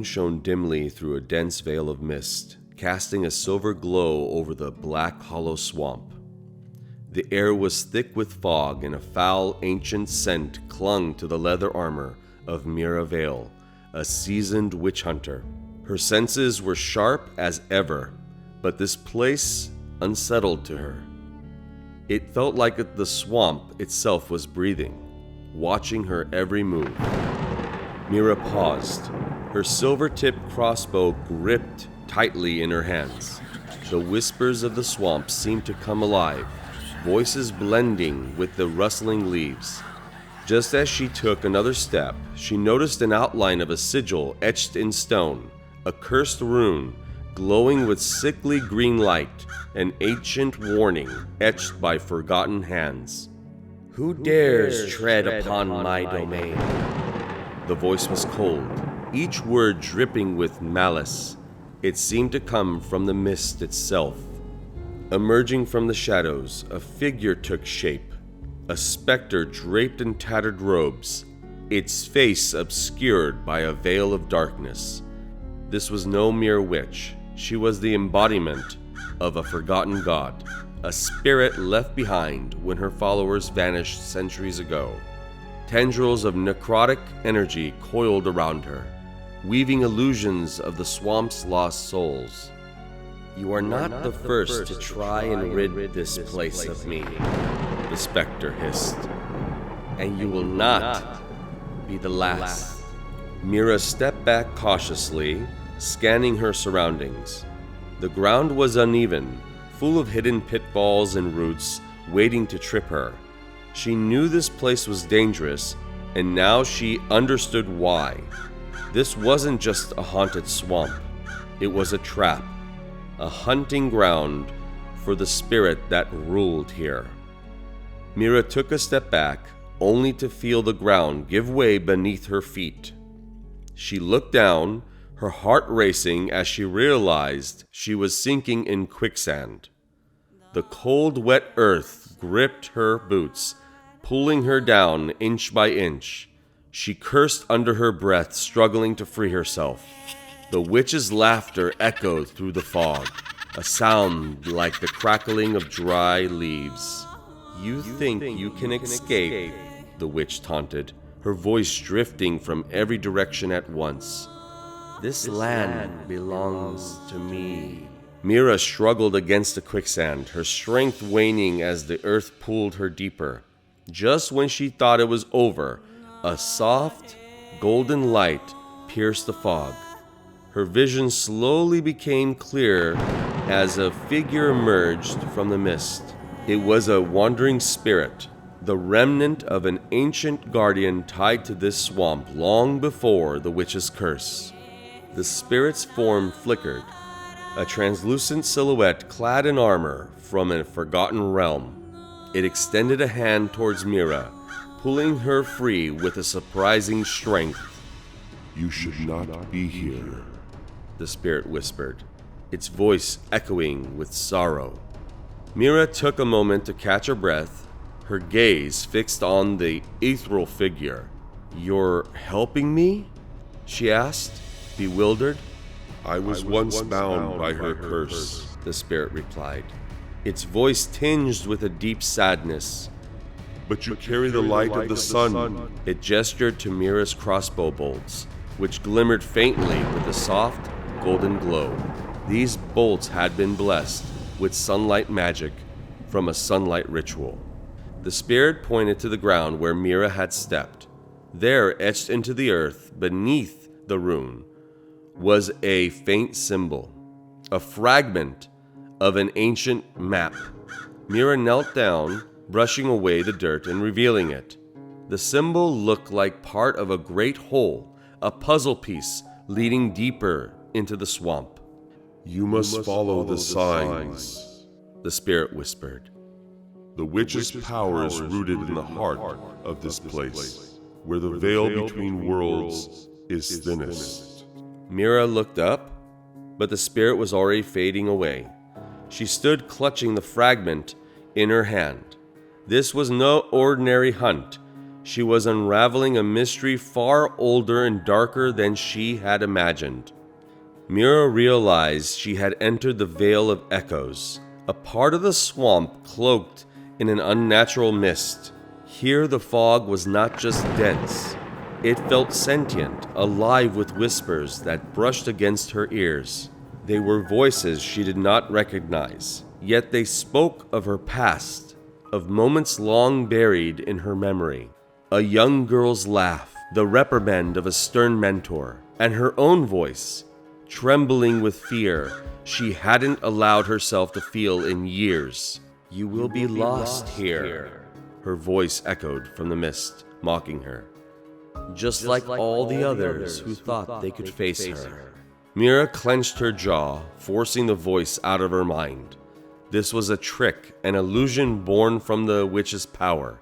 shone dimly through a dense veil of mist, casting a silver glow over the black hollow swamp. The air was thick with fog, and a foul, ancient scent clung to the leather armor of Mira Vale, a seasoned witch hunter. Her senses were sharp as ever, but this place unsettled to her. It felt like the swamp itself was breathing, watching her every move. Mira paused, her silver-tipped crossbow gripped tightly in her hands. The whispers of the swamp seemed to come alive, voices blending with the rustling leaves. Just as she took another step, she noticed an outline of a sigil etched in stone, a cursed rune glowing with sickly green light, an ancient warning etched by forgotten hands. "Who dares tread upon my domain?" The voice was cold, each word dripping with malice. It seemed to come from the mist itself. Emerging from the shadows, a figure took shape, a specter draped in tattered robes, its face obscured by a veil of darkness. This was no mere witch. She was the embodiment of a forgotten god, a spirit left behind when her followers vanished centuries ago. Tendrils of necrotic energy coiled around her, weaving illusions of the swamp's lost souls. "You are not the first to try and rid this place of me," the specter hissed. "And you will not be the last." Mira stepped back cautiously, scanning her surroundings. The ground was uneven, full of hidden pitfalls and roots waiting to trip her. She knew this place was dangerous, and now she understood why. This wasn't just a haunted swamp. It was a trap, a hunting ground for the spirit that ruled here. Mira took a step back, only to feel the ground give way beneath her feet. She looked down, her heart racing as she realized she was sinking in quicksand. The cold, wet earth gripped her boots, pulling her down inch by inch. She cursed under her breath, struggling to free herself. The witch's laughter echoed through the fog, a sound like the crackling of dry leaves. "You think you can escape," the witch taunted, her voice drifting from every direction at once. "This land belongs to me." Mira struggled against the quicksand, her strength waning as the earth pulled her deeper. Just when she thought it was over, a soft, golden light pierced the fog. Her vision slowly became clear as a figure emerged from the mist. It was a wandering spirit, the remnant of an ancient guardian tied to this swamp long before the witch's curse. The spirit's form flickered, a translucent silhouette clad in armor from a forgotten realm. It extended a hand towards Mira, pulling her free with a surprising strength. "You should not be here," the spirit whispered, its voice echoing with sorrow. Mira took a moment to catch her breath, her gaze fixed on the ethereal figure. "You're helping me?" she asked, bewildered. I was once bound by her curse," the spirit replied, its voice tinged with a deep sadness. "But you carry the light of the sun." It gestured to Mira's crossbow bolts, which glimmered faintly with a soft, golden glow. These bolts had been blessed with sunlight magic from a sunlight ritual. The spirit pointed to the ground where Mira had stepped. There, etched into the earth beneath the rune, was a faint symbol, a fragment of an ancient map. Mira knelt down, brushing away the dirt and revealing it. The symbol looked like part of a great whole, a puzzle piece leading deeper into the swamp. You must follow the signs," the spirit whispered. "The witch's power is rooted in the heart of this place, where the veil between worlds is thinnest." Mira looked up, but the spirit was already fading away. She stood clutching the fragment in her hand. This was no ordinary hunt. She was unraveling a mystery far older and darker than she had imagined. Mira realized she had entered the Vale of Echoes, a part of the swamp cloaked in an unnatural mist. Here the fog was not just dense. It felt sentient, alive with whispers that brushed against her ears. They were voices she did not recognize, yet they spoke of her past, of moments long buried in her memory. A young girl's laugh, the reprimand of a stern mentor, and her own voice, trembling with fear she hadn't allowed herself to feel in years. "You will be lost here," her voice echoed from the mist, mocking her. Just like all the others who thought they could face her. Mira clenched her jaw, forcing the voice out of her mind. This was a trick, an illusion born from the witch's power.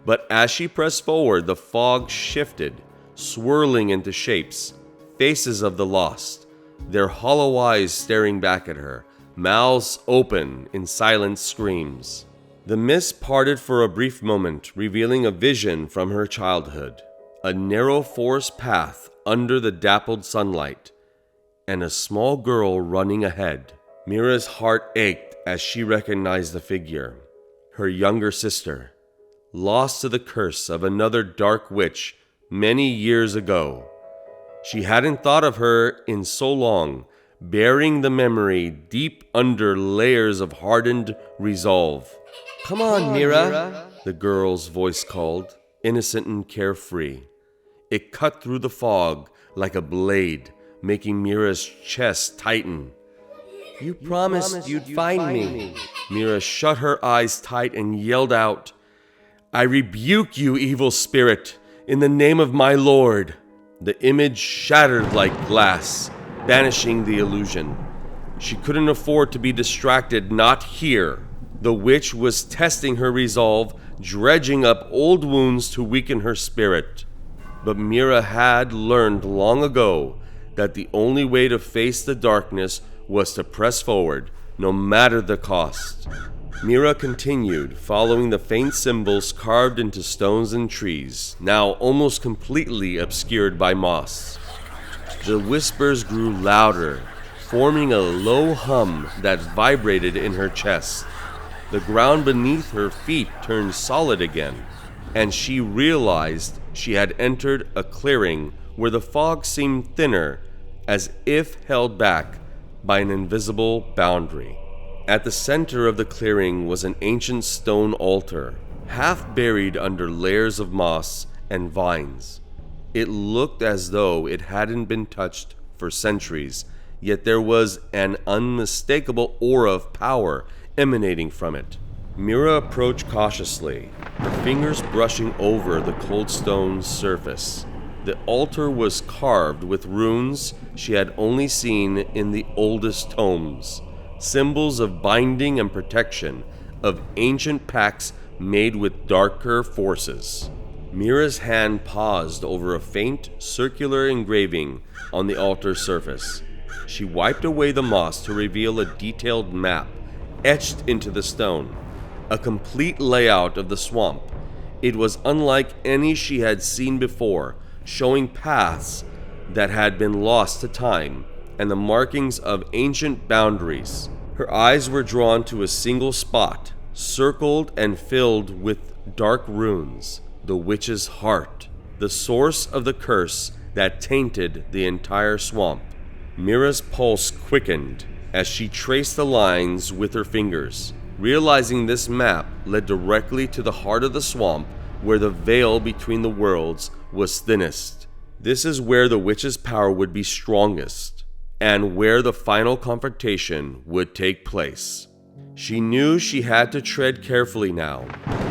But as she pressed forward, the fog shifted, swirling into shapes, faces of the lost, their hollow eyes staring back at her, mouths open in silent screams. The mist parted for a brief moment, revealing a vision from her childhood. A narrow forest path under the dappled sunlight, and a small girl running ahead. Mira's heart ached as she recognized the figure. Her younger sister, lost to the curse of another dark witch many years ago. She hadn't thought of her in so long, bearing the memory deep under layers of hardened resolve. Come on, Mira, the girl's voice called, innocent and carefree. It cut through the fog like a blade, making Mira's chest tighten. You promised you'd find me. Mira shut her eyes tight and yelled out, "I rebuke you, evil spirit, in the name of my Lord." The image shattered like glass, banishing the illusion. She couldn't afford to be distracted, not here. The witch was testing her resolve, dredging up old wounds to weaken her spirit. But Mira had learned long ago that the only way to face the darkness was to press forward, no matter the cost. Mira continued, following the faint symbols carved into stones and trees, now almost completely obscured by moss. The whispers grew louder, forming a low hum that vibrated in her chest. The ground beneath her feet turned solid again, and she realized she had entered a clearing where the fog seemed thinner, as if held back by an invisible boundary. At the center of the clearing was an ancient stone altar, half buried under layers of moss and vines. It looked as though it hadn't been touched for centuries, yet there was an unmistakable aura of power emanating from it. Mira approached cautiously, her fingers brushing over the cold stone's surface. The altar was carved with runes she had only seen in the oldest tomes, symbols of binding and protection, of ancient pacts made with darker forces. Mira's hand paused over a faint, circular engraving on the altar's surface. She wiped away the moss to reveal a detailed map etched into the stone, a complete layout of the swamp. It was unlike any she had seen before, showing paths that had been lost to time and the markings of ancient boundaries. Her eyes were drawn to a single spot, circled and filled with dark runes, the witch's heart, the source of the curse that tainted the entire swamp. Mira's pulse quickened as she traced the lines with her fingers, realizing this map led directly to the heart of the swamp where the veil between the worlds was thinnest. This is where the witch's power would be strongest, and where the final confrontation would take place. She knew she had to tread carefully now.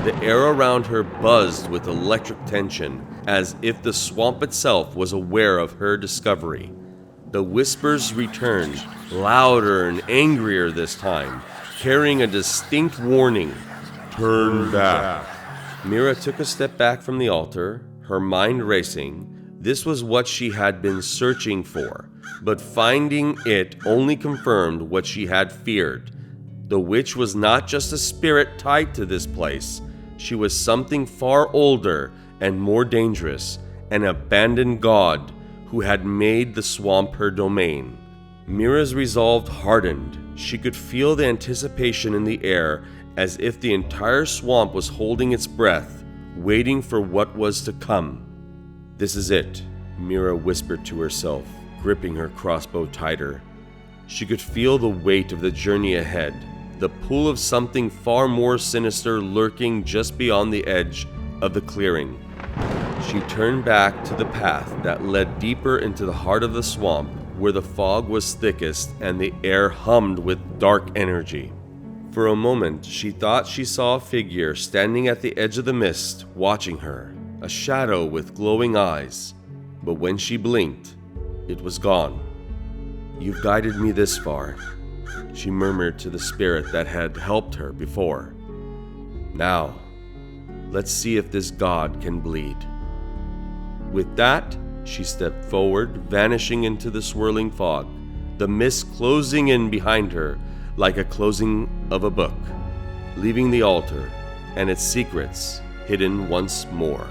The air around her buzzed with electric tension, as if the swamp itself was aware of her discovery. The whispers returned, louder and angrier this time, carrying a distinct warning. Turn back. Mira took a step back from the altar, her mind racing. This was what she had been searching for, but finding it only confirmed what she had feared. The witch was not just a spirit tied to this place. She was something far older and more dangerous, an abandoned god who had made the swamp her domain. Mira's resolve hardened. She could feel the anticipation in the air, as if the entire swamp was holding its breath, waiting for what was to come. "This is it," Mira whispered to herself, gripping her crossbow tighter. She could feel the weight of the journey ahead, the pull of something far more sinister lurking just beyond the edge of the clearing. She turned back to the path that led deeper into the heart of the swamp, where the fog was thickest and the air hummed with dark energy. For a moment, she thought she saw a figure standing at the edge of the mist, watching her, a shadow with glowing eyes. But when she blinked, it was gone. "You've guided me this far," she murmured to the spirit that had helped her before. "Now, let's see if this god can bleed." With that, she stepped forward, vanishing into the swirling fog, the mist closing in behind her like a closing of a book, leaving the altar and its secrets hidden once more.